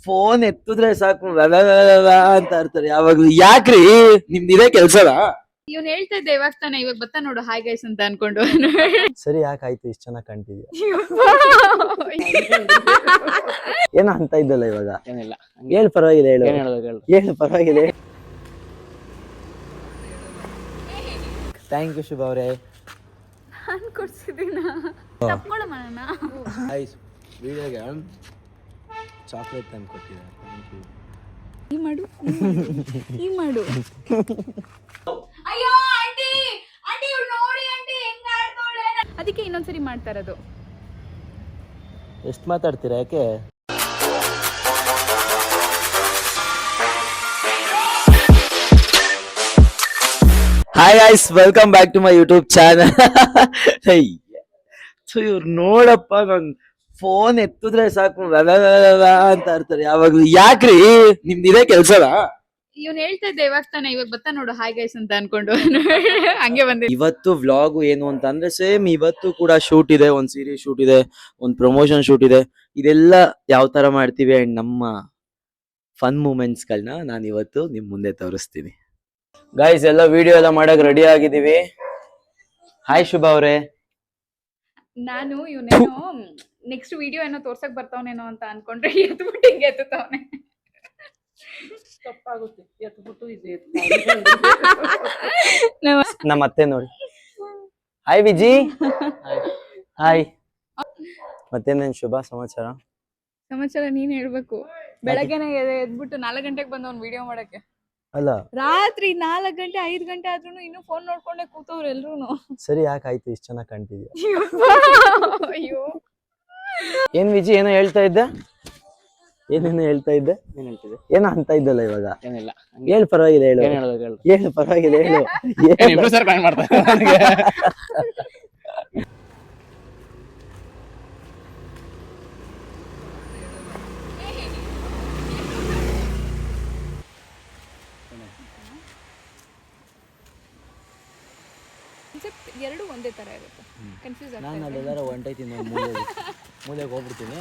Phone ಎತ್ತಿದ್ರೆ ಸಾಕು ಅಂತ ಇರ್ತಾರೆ ಯಾವಾಗ್ಲೂ. ಯಾಕ್ರಿ ನಿಮ್ದು ಇದೇ ಕೆಲ್ಸನಾ? ಇವ್ನು ಹೇಳ್ತಾ ಇದ್ದೆ ಇವಾಗ ತಾನೆ, ಇವಾಗ ಬತ್ತಾ ನೋಡು ಹಾಯ್ ಗೈಸ್ ಅಂತ ಅನ್ಕೊಂಡು. ಸರಿ ಯಾಕಾಯ್ತು ಇಷ್ಟ ಚೆನ್ನಾಗಿ ಕಾಣ್ತಿದ್ಯಾ? ಏನೋ ಅಂತ ಇದ್ದಲ್ಲ ಇವಾಗ. ಏನಿಲ್ಲ, ಹೇಳು ಪರವಾಗಿಲ್ಲ, ಹೇಳು ಏನ್ ಹೇಳ್ಬೇಕು ಹೇಳು. ಹೇಳು ಪರವಾಗಿಲ್ಲ. ಥ್ಯಾಂಕ್ ಯು ಶುಭ ಅವರೇ. ನಾನು ಕೊಡ್ಸಿದ್ದೀನ ತಪ್ಕೊಳ್ಳೋ ಮಾಡೋಣ. ವಿಡಿಯೋಗೆ ಚಾಕ್ಲೇಟ್ ತಂದು ಕೊಟ್ಟಿದ್ದಾರೆ. Thank you. ಈ ಮಾಡು ಈ ಮಾಡು. ಅಯ್ಯೋ ಆಂಟಿ ಆಂಟಿ ಇವ್ಳು ನೋಡಿ ಆಂಟಿ ಹೆಂಗ ಆಡ್ತಾಳೆ. ಅದಕ್ಕೆ ಇನ್ನೊಂದ್ಸರಿ ಮಾಡ್ತಾ ಇರೋದು. ಎಷ್ಟು ಮಾತಾಡ್ತೀರಾ? ಯಾಕೆ? Hi guys, welcome back to my YouTube channel. So ಇವ್ರು ನೋಡಪ್ಪ, ನನ್ ಫೋನ್ ಎತ್ತಿದ್ರೆ ಸಾಕು ಅಂತ ಇರ್ತಾರೆ ಯಾವಾಗ್ಲೂ. ಯಾಕ್ರಿ ನಿಮ್ದು ಇದೇ ಕೆಲ್ಸನಾ? ಇವ್ನು ಹೇಳ್ತಾ ಇದ್ದೆ ಇವಾಗ ತಾನೆ, ಇವಾಗ ಬತ್ತಾ ನೋಡು ಹಾಯ್ ಗೈಸ್ ಅಂತ ಅನ್ಕೊಂಡು ಹಂಗೆ ಬಂದೆ. ಇವತ್ತು ವ್ಲಾಗ್ ಏನು ಅಂತ ಅಂದ್ರೆ ಸೇಮ್ ಇವತ್ತು ಕೂಡ ಶೂಟ್ ಇದೆ, ಒಂದ್ ಸೀರೀಸ್ ಶೂಟ್ ಇದೆ, ಒಂದ್ ಪ್ರಮೋಷನ್ ಶೂಟ್ ಇದೆ. ಇದೆಲ್ಲ ಯಾವ ತರ ಮಾಡ್ತೀವಿ ಅಂಡ್ ನಮ್ಮ ಫನ್ ಮೂಮೆಂಟ್ಸ್ ಗಳನ್ನ ನಾನು ಇವತ್ತು ನಿಮ್ ಮುಂದೆ ತೋರಿಸ್ತೀನಿ. ಗೈಸ್ ಎಲ್ಲ ವಿಡಿಯೋ ಎಲ್ಲ ಮಾಡಕ್ ರೆಡಿ ಆಗಿದೀವಿ. ಹಾಯ್ ಶುಭ ಅವ್ರೆ. ನಾನು ಇವನೇನೋ ನೆಕ್ಸ್ಟ್ ವಿಡಿಯೋ ಏನೋ ತೋರ್ಸಕ್ ಬರ್ತಾವನೇನೋ ಅಂತ ಅನ್ಕೊಂಡ್ರೆ ಎತ್ಬಿಟ್ಟು ಹಿಂಗೆ ಎತ್ತುತ್ತವನೆ. ತಪ್ಪಾಗುತ್ತೆ, ಎತ್ಬಿಟ್ಟು ಇದೆ. ನಮ್ಮ ಅತ್ತೆ ನೋಡಿ. ಹಾಯ್ ವಿಜಿ. ಹಾಯ್. ಮತ್ತೇನೇನ್ ಶುಭ ಸಮಾಚಾರ? ಸಮಾಚಾರ ನೀನ್ ಹೇಳ್ಬೇಕು. ಬೆಳಗ್ಗೆನೆ ಎದ್ಬಿಟ್ಟು 4 ಗಂಟೆಗೆ ಬಂದವನ್ ವಿಡಿಯೋ ಮಾಡಕ್ಕೆ. ಅಲ್ಲ ರಾತ್ರಿ 4 ಗಂಟೆ 5 ಗಂಟೆ ಆದ್ರೂ ಇನ್ನು ಫೋನ್ ನೋಡ್ಕೊಂಡೆ ಕೂತವ್ರು ಎಲ್ರು. ಸರಿ ಯಾಕಾಯ್ತು ಇಷ್ಟ ಚೆನ್ನಾಗಿ ಕಾಣ್ತಿದ್ಯಾ? ಅಯ್ಯೋ ಏನ್ ವಿಜಿ ಏನೋ ಹೇಳ್ತಾ ಇದ್ದೆ? ಏನೇನೋ ಹೇಳ್ತಾ ಇದ್ದೆ? ಏನ್ ಹೇಳ್ತಿದ್ದೆ? ಏನೋ ಅಂತ ಇದ್ದಲ್ಲ ಇವಾಗ. ಏನಿಲ್ಲ, ಹೇಳು ಪರವಾಗಿಲ್ಲ, ಹೇಳು ಏನ್ ಹೇಳ್ಬೇಕು ಹೇಳು. ಹೇಳು ಪರವಾಗಿಲ್ಲ, ಹೇಳು. ಇಬ್ರು ಸರ್ ಕಾಣ್ ಮಾಡ್ತಾರೆ ನನಗೆ. ಎರಡು ಒಂದೇ ತರ ಇರುತ್ತೆ. ಕನ್ಫ್ಯೂಸ್ ನಾನು ಆಗ್ತಾ ಅಲ್ಲೆಲ್ಲಾರ ಹೊಂಟೈತೀನಿ, ಮೂಲೆಗೆ ಹೋಗ್ಬಿಡ್ತೀನಿ.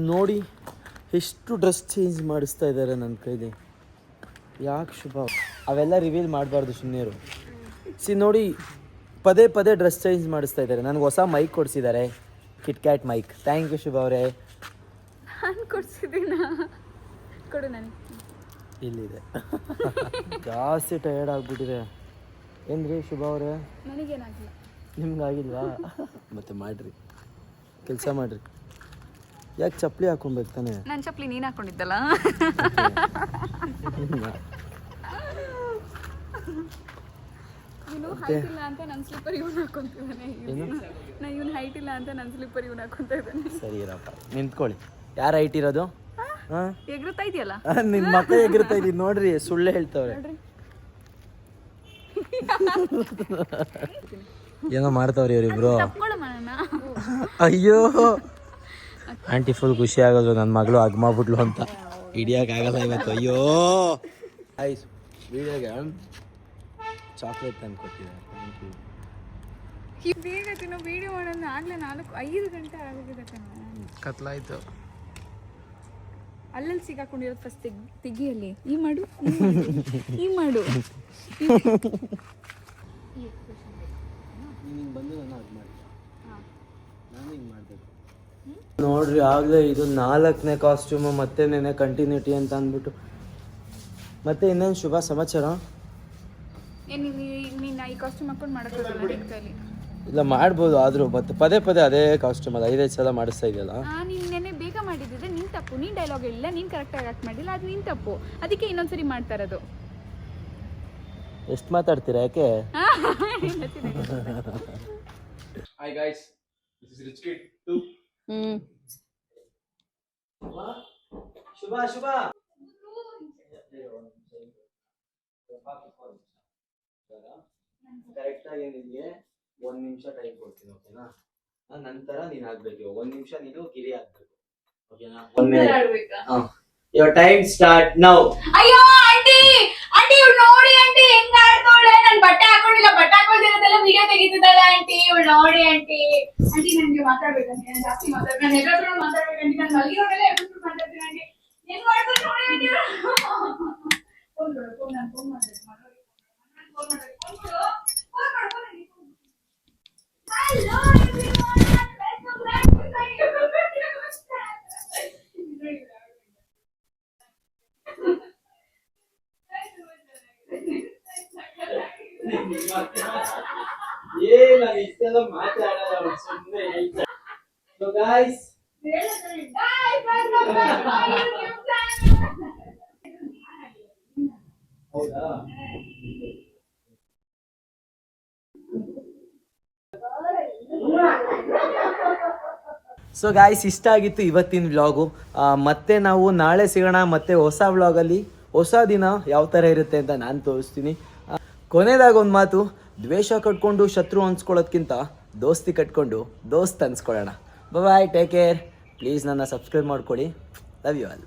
ನೋಡಿ ಎಷ್ಟು ಡ್ರೆಸ್ ಚೇಂಜ್ ಮಾಡಿಸ್ತಾ ಇದ್ದಾರೆ ನನ್ನ ಕೈಲಿ. ಯಾಕೆ ಶುಭ ಅವೆಲ್ಲ ರಿವೀಲ್ ಮಾಡಬಾರ್ದು, ಸುಮ್ಮನೆರು. ನೋಡಿ ಪದೇ ಪದೇ ಡ್ರೆಸ್ ಚೇಂಜ್ ಮಾಡಿಸ್ತಾ ಇದ್ದಾರೆ. ನನಗೆ ಹೊಸ ಮೈಕ್ ಕೊಡಿಸಿದ್ದಾರೆ, kit cat mic. Thank you Shubha ಅವರೇ. ನಾನು ಕೊಡ್ಸಿದ್ದೀನ ಕೊಡು ನನಗೆ. ಇಲ್ಲಿದೆ. ಜಾಸ್ತಿ ಟಯರ್ಡ್ ಆಗ್ಬಿಟ್ಟಿದೆ. ಏನ್ರಿ ಶುಭ ಅವರೇ? ನನಗೇನಾಗಿಲ್ಲ. ನಿಮ್ಗಾಗಿಲ್ವಾ? ಮತ್ತೆ ಮಾಡ್ರಿ, ಕೆಲಸ ಮಾಡ್ರಿ. ಯಾಕೆ ಚಪ್ಪಲಿ ಹಾಕೊಬೇಕು ತಾನೆ? ನನ್ನ ಚಪ್ಪಲಿ ನೀನು ಹಾಕೊಂಡಿದ್ದಲ್ಲ. ಇವನು ಹೈಟ್ ಇಲ್ಲ ಅಂತ ನನ್ನ ಸ್ಲಿಪ್ಪರ್ ಇವನು ಹಾಕೊಂತಿದ್ದಾನೆ. ಇವನು ಹೈಟ್ ಇಲ್ಲ ಅಂತ ನನ್ನ ಸ್ಲಿಪ್ಪರ್ ಇವನು ಹಾಕೊಂತ ಇದ್ದಾನೆ. ಸರಿ ಇರಪ್ಪ, ನಿಂತ್ಕೊಳ್ಳಿ. ಯಾರು ಹೈಟ್ ಇರೋದು? ಎಗ್ರುತ್ತಾ ಇದೆಯಲ್ಲ ನಿಮ್ಮ ಮಕ್ಕ ಎಗಿರ್ತಾ ಇದೀನಿ ನೋಡ್ರಿ, ಸುಳ್ಳು ಹೇಳ್ತವ್ರೆ. ಏನೋ ಮಾಡ್ತಾವ್ರಿ ಇವರಿಬ್ರು. ಅಯ್ಯೋ ಆಂಟಿ ಫುಲ್ ಖುಷಿ ಆಗೋದು, ನನ್ನ ಮಗಳು ಹಗ್ ಮಾಡ್ಬಿಟ್ಲು ಅಂತ. ಹಿಡಿಯೋಕ್ಕಾಗಲ್ಲ ಇವತ್ತು. ಅಯ್ಯೋ ಐಸ್ ವಿಡಿಯೋಗೆ ಚಾಕ್ಲೇಟ್ ತಂದು ಕೊಟ್ಟಿದ್ದಾರೆ. Thank you. ಬೇಗ ತಿನ್ನೋ ವಿಡಿಯೋ ಮಾಡೋಣ. ಆಗ್ಲೇ 5 ಗಂಟೆ ಆಗೋಗಿದೆ ಕಣ. ಕತ್ಲಾಯ್ತು. ಅಲ್ಲಲ್ಲಿ ಸಿಗಾಕೊಂಡಿರೋದು ಫಸ್ಟ್ ತೆಗಿಯಲ್ಲಿ. ಈ ಮಾಡು ಈ ಮಾಡು. ನೋಡ್ರಿ ಆಗ್ಲೇ ಇದು 4ನೇ ಕಾಸ್ಟ್ಯೂಮ್, ಮತ್ತೆ ನೆನೆ ಕಂಟಿನ್ಯೂಟಿ ಅಂತ ಅಂದ್ಬಿಟ್ಟು. ಮತ್ತೆ ಇನ್ನೇನು ಶುಭ ಸಮಾಚಾರ? ನೀನು ಈ ಕಾಸ್ಟ್ಯೂಮ್ ಹಾಕೊಂಡು ಮಾಡೋಕ್ಕಾಗಲ್ಲ ಕೈಲಿ. ಇಲ್ಲ ಮಾಡ್ಬೋದು, ಆದ್ರೂ ಮತ್ತೆ ಪದೇ ಪದೇ ಅದೇ ಕಾಸ್ಟ್ಯೂಮ್ ಅಲ್ಲ 5 ಸಲ ಮಾಡಿಸ್ತಾ ಇದೆಯಲ್ಲ. ನೀನು ನೆನೆ ಬೇಗ ಮಾಡಿದ್ರೆ ನೀನು ತಪ್ಪು. ನೀನು ಡೈಲಾಗ್ ಹೇಳಿಲ್ಲ, ನೀನು ಕರೆಕ್ಟಾಗಿ ಆ್ಯಕ್ಟ್ ಮಾಡಿಲ್ಲ, ಅದು ನೀನು ತಪ್ಪು. ಅದಕ್ಕೆ ಇನ್ನೊಂದ್ಸರಿ ಮಾಡ್ತಾ ಇರೋದು. ಎಷ್ಟು ಮಾತಾಡ್ತೀರಾ? ಯಾಕೆ? Hi guys, this is rich kid 2. Shubha Shubha correct ಆಗಿ ನಿಮಗೆ 1 ನಿಮಿಷ ಟೈಮ್ ಕೊಡ್ತೀನಿ, ಓಕೆನಾ? ನಂತರ ನೀನ್ ಆಗ್ಬೇಕು. 1 ನಿಮಿಷ ನೀನು ಗಿರಿ ಆಗ್ಬೇಕು, ಓಕೆನಾ? 1 minute. Your time start now. ಅಯ್ಯೋ ಆಂಟಿ ಆಂಟಿ ಇವ್ಳು ನೋಡಿ ಆಂಟಿ ಹೆಂಗ್ ಆಡ್ತಾಳೆ. ನನ್ ಬಟ್ಟೆ ಹಾಕೊಂಡಿಲ್ಲ, ಬಟ್ಟೆ ಹಾಕೊಳ್ದಿರೋದೆಲ್ಲ ವಿಡಿಯೋ ತೆಗಿತಿದ್ದಾಳೆ ಆಂಟಿ. ಇವ್ಳು ನೋಡಿ ಆಂಟಿ. ಆಂಟಿ ನನ್ಗೆ ಮಾತಾಡ್ಬೇಕಂತೆ, ನಾನು ಜಾಸ್ತಿ ಮಾತಾಡ್ಬೇಕು, ನಾನು ಎಲ್ಲಾದ್ರೂ ಮಾತಾಡ್ಬೇಕಂಟಿ, ನಾನು ಮಲಗಿರೋದೆಲ್ಲ ಎಲ್ಲರೂ ಮಾತಾಡ್ತೀನಿ ಆಂಟಿ. ಹೆಂಗ್ ಮಾಡ್ತಾರೆ ನೋಡಿ ಆಂಟಿ. ಫೋನ್ ನಾನು ಫೋನ್ ಮಾಡ್ಬೇಕು, ಫೋನ್ ಮಾಡ್ಬೇಕು. Hello everyone, welcome back to my YouTube channel. So guys, Guys, welcome back to my YouTube channel. ಹೌದಾ? ಸೊ ಗಾಯ್ಸ್, ಇಷ್ಟ ಆಗಿತ್ತು ಇವತ್ತಿನ ವ್ಲಾಗು. ಮತ್ತೆ ನಾವು ನಾಳೆ ಸಿಗೋಣ ಮತ್ತೆ ಹೊಸ ವ್ಲಾಗಲ್ಲಿ. ಹೊಸ ದಿನ ಯಾವ ಥರ ಇರುತ್ತೆ ಅಂತ ನಾನು ತೋರಿಸ್ತೀನಿ. ಕೊನೆಯದಾಗ ಒಂದು ಮಾತು, ದ್ವೇಷ ಕಟ್ಕೊಂಡು ಶತ್ರು ಅನ್ಸ್ಕೊಳ್ಳೋದ್ಕಿಂತ ದೋಸ್ತಿ ಕಟ್ಕೊಂಡು ದೋಸ್ತ್ ಅನ್ಸ್ಕೊಳ್ಳೋಣ. Bye, take care. ಪ್ಲೀಸ್ ನನ್ನ ಸಬ್ಸ್ಕ್ರೈಬ್ ಮಾಡ್ಕೊಳ್ಳಿ. Love you all.